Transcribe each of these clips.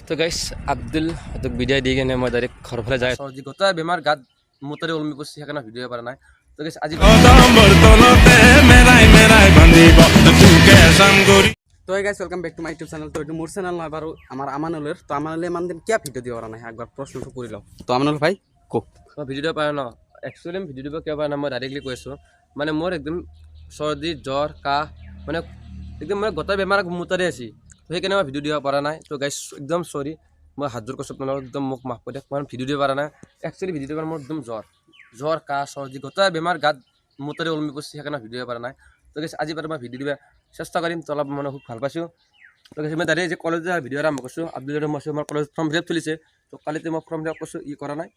তো গাইস আব্দুল তোক বিদায় দি কেনে মই ডাইৰেক্ট ঘৰ ফালে যাই চৰ্জি গোটা বেমাৰ গাত মুতৰে ওলমি পৰছি সেইকাৰণে ভিডিঅ কৰা নাই তো গাইস আজি তো guys welcome back to my YouTube channel তো এটা মোর চ্যানেল নয় বারো আমার আমানুলের তো আমানুলে মান দিন কিয়া ভিডিও দিও নাই একবার প্রশ্নটো কৰি লও তো আমানুল ভাই কো ভিডিও পায় না একচুয়ালি ভিডিও কিয় পায় না মই ডাইৰেক্টলি কৈছো মানে মোৰ একদম সৰ্দি জ্বৰ কাহ মানে একদম মানে গোটা বেমাৰ মুতৰে আছে তো সেইকাৰণে মই ভিডিও দিব পৰা নাই তো গাইস একদম সৰি মই হাতজোৰ কৈছো আপোনালোকক একদম মোক মাফ কৰি দিয়ক মই ভিডিও দিব পৰা নাই একচুয়ালি ভিডিও দিব মোৰ একদম জ্বৰ কাহ সৰ্দি গোটা বেমাৰ গাত মুতৰে ওলমি পৰছি সেইকাৰণে ভিডিও কৰা নাই তো গাইস আজি পৰা মই ভিডিও দিব চেষ্টা কৰিম তো অলপ মানে খুব ভাল পাইছো তো গাইস মই ডাইৰেক্ট যে কলেজৰ ভিডিও আৰম্ভ কৰিছো আব্দুলৰ মই কলেজ ফৰ্ম ফিল আপ চলিছে তো কালিতে মই ফৰ্ম ফিল আপ কৰিছো ই কৰা নাই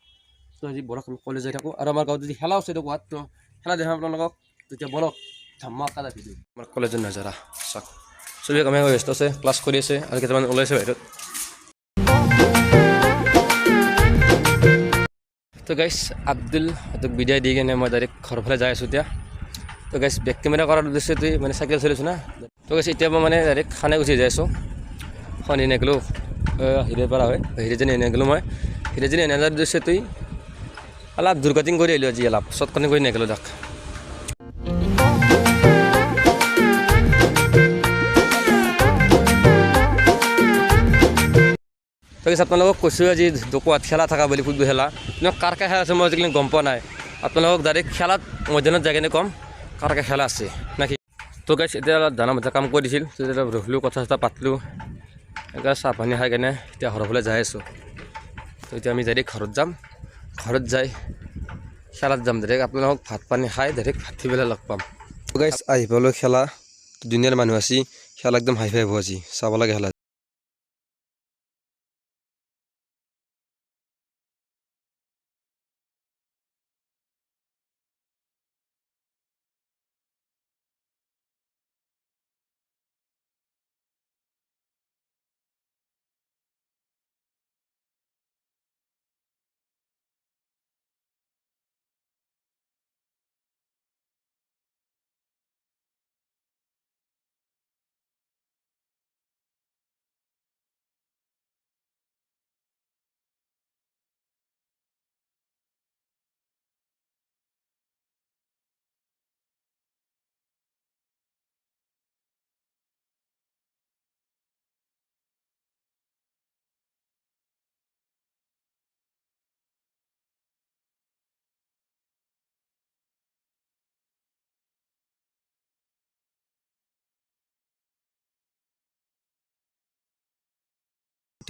তো আজি বলক আমি কলেজ যাই থাকো আৰু আমাৰ গাঁৱত যদি খেলা আছে গুৱাহাটীত তো খেলা দেখাম আপোনালোকক তেতিয়া বলক ধামাকা ভিডিও আমাৰ কলেজৰ নজাৰা চাওক চবেই কামে ব্যস্ত আছে ক্লাছ কৰি আছে আৰু কেইটামান ওলাইছে বাহিৰত তো গাইস আব্দুল তোক বিদায় দি কেনে মই ডাইৰেক্ট ঘৰ ফালে যাই আছো এতিয়া তো গাইস বেক কেমেৰা কৰাৰ উদ্দেশ্যে মানে চাইকেল চলিছো না তো গাইস এতিয়া মই মানে ডাইৰেক্ট খানে গুচি যাই আছো খনি নেগলো হিৰে পৰা হয় হিৰেজনী নেগলো মই হিৰেজনী এনাজাৰ উদ্দেশ্যে অলপ দুৰ্গতিং কৰি আহিলোঁ আজি অলপ চটকনি কৰি নেগলো যাক তো গাইস আপোনালোকক কৈছোঁ আজি কোৱাত খেলা থকা বুলি ফুটবল খেলা কিন্তু কাৰ কাৰ খেলা আছে মই আজিকালি গম পোৱা নাই আপোনালোকক ডাইৰেক্ট খেলাত ময়দানত যাই কিনে ক'ম কাৰ কাৰ খেলা আছে নাকি তো গাইস এতিয়া অলপ দানা মজা কাম কৰি দিছিল তেতিয়া ৰখিলোঁ কথা চথা পাতিলোঁ এনেকৈ চাহ পানী খাই কেনে এতিয়া ঘৰৰ ফালে যাই আছোঁ তো এতিয়া আমি ডাইৰেক্ট ঘৰত যাম ঘৰত যাই খেলাত যাম ডাইৰেক্ট আপোনালোকক ভাত পানী খাই ডাইৰেক্ট ভাতি পেলাই লগ পাম তো গাইস আহিবলৈ খেলা দুনিয়াৰ মানুহ আছে খেলা একদম হাই ফাই হ'ব আজি চাব লাগে খেলা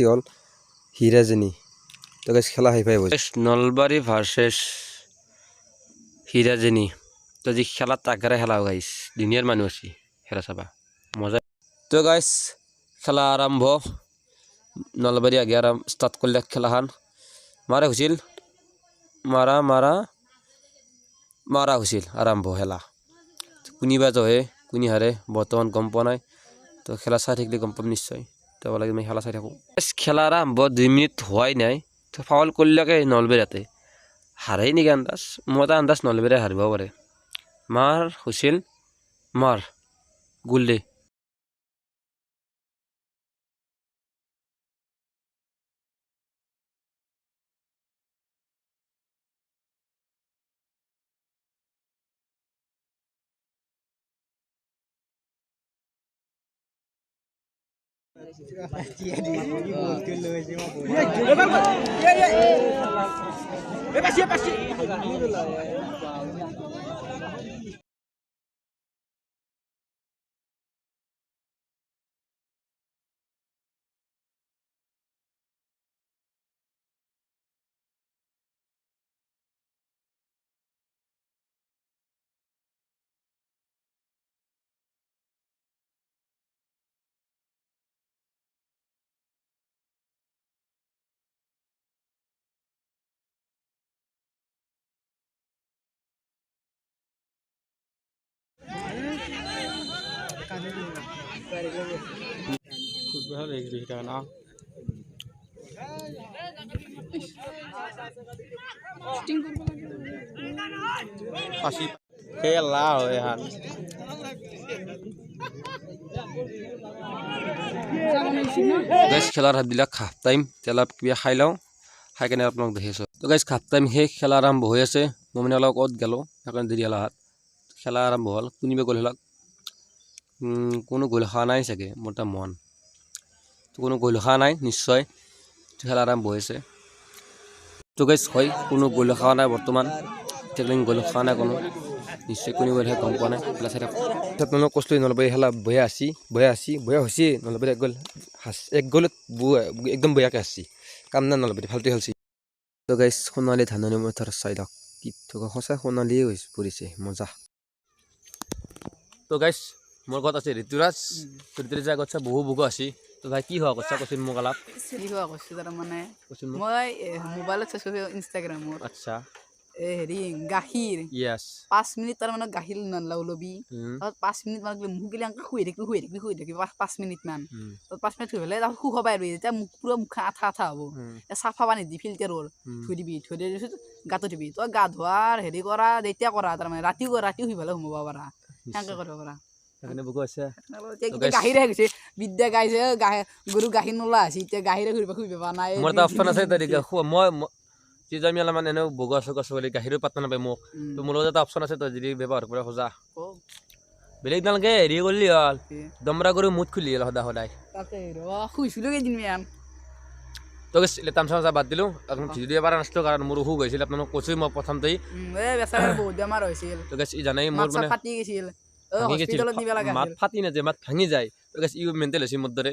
হল হিৰাজনী তো গাইস খেলা হাই ফাই হৈছে নলবাৰী ভাৰ্চেছ হিৰাজনী তো আজি খেলা তাকাৰে খেলা গাইস দুনিয়াৰ মানুহ আছে খেলা চাবা মজা তো গাইস খেলা আৰম্ভ নলবাৰী আগে ষ্টাৰ্ট কৰিলে খেলাখন মাৰা হৈছিল মাৰা মাৰা মাৰা হৈছিল আৰম্ভ খেলা কোনিবা জয়ে কোনি হাৰে বৰ্তমান গম পোৱা নাই তো খেলা চাই থাকিলে গম পাম নিশ্চয় তো লাগে মই খেলা চাই থাকোঁ খেলা আৰম্ভ 2 মিনিট হোৱাই নাই তো ফাউল কৰিলেকে নলবেৰীয়াতে হাৰেই নেকি আন্দাজ মোৰ এটা আন্দাজ নলবেৰীয়া হাৰিব পাৰে মাৰ হৈছিল মাৰ গোল দে ফুটবল এক দুই টাকা না খেলা হয় গাইজ খেলাৰ হাতবিলাক হাফ টাইম তেলা কিবা খাই লওঁ খাই কেনে আপোনাক দেখি আছোঁ তো গাইজ হাফ টাইম শেষ খেলা আৰম্ভ হৈ আছে মই মানে অলপ ক'ত গ'লোঁ সেইকাৰণে দেৰি হ'ল হাত খেলা আৰম্ভ হ'ল কোনোবা গ'ল হ'লক কোনো গ'ল খোৱা নাই চাগে মোৰ এটা মন তো কোনো গ'ল খোৱা নাই নিশ্চয় খেলা আৰম্ভ হৈ আছে তো গাইজ হয় কোনো গ'ল খোৱা নাই বৰ্তমান টেকলিং গ'ল খোৱা নাই কোনো নিশ্চয় কোনো গ'লহে গম পোৱা নাই খেলা চাই থাকক আপোনালোক কৈছিলোঁ নলবাৰী খেলা বহে হৈছে নলবাৰী এক গ'লত একদম বয়াকৈ আসছি কাম নাই নলবাৰী ভালটো খেলছি তো গাইজ সোণালী ধাননি মথাৰ চাই লওক কি থকা সঁচা সোণালীয়ে হৈ পৰিছে মজা তো গাইজ মোৰ ঘৰত আছে ঋতুৰাজ ঋতুৰাজৰ আগত বহু বুকো আছে তো ভাই কি হোৱা কথা কৈছিল মোক অলপ কি হোৱা কৈছোঁ তাৰমানে মই মোবাইলত চাইছোঁ ইনষ্টাগ্ৰামত আচ্ছা হেৰি গাখীৰ য়েছ 5 মিনিট তাৰমানে গাখীৰ ল'বি তাৰপিছত 5 মিনিট মান মুখ গিলা শুই থাকিবি 5 মিনিট মান তাৰপিছত 5 মিনিট থৈ পেলাই তাৰপিছত শুকাব পাৰিবি যেতিয়া পুৰা মুখখন আঠা হ'ব চাফা পানী দি ফিল্টাৰৰ থৈ দিবি থৈ দিয়াৰ পিছত গাটো দিবি তই গা ধোৱাৰ হেৰি কৰা যেতিয়া কৰা তাৰমানে ৰাতিও শুই পেলাই সোমাব পাৰা সেনেকৈ কৰিব পাৰা গাখীৰে গৈছে বিদ্যা গাইছে গৰু গাখীৰ নোলা আছে এতিয়া গাখীৰে ঘূৰিব পৰা নাই মোৰ এটা অপশ্যন আছে মই যদি আমি অলপমান এনেও বগা চগা চলি গাখীৰো পাত্তা নাপায় মোক তো মোৰ লগত এটা অপশ্যন আছে তই যদি ব্যৱহাৰ কৰিব খোজা বেলেগ নালাগে হেৰি কৰিলি হ'ল দমৰা গৰু মুঠ খুলি হ'ল সদায় শুইছিলোঁ কেইদিনমান তো লেতাম চামচা বাদ দিলোঁ ভিডিঅ' দিব পৰা নাছিলোঁ কাৰণ মোৰ অসুখ হৈছিল আপোনালোক কৈছোঁ মই প্ৰথমতেই বহুত বেমাৰ হৈছিল তো ই জানাই মোৰ মানে ফাটি গৈছিল মাত ফাটি নাযায় মাত ভাঙি যায় তো ই মেণ্টেল হৈছে মোৰ দৰে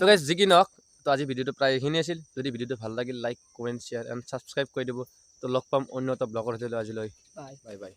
তো যি কি নহওক তো আজি ভিডিঅ'টো প্ৰায় এইখিনি আছিল যদি ভিডিঅ'টো ভাল লাগিল like comment share and subscribe কৰি দিব তো লগ পাম অন্য এটা ব্লগৰ সৈতে আজিলৈ বাই বাই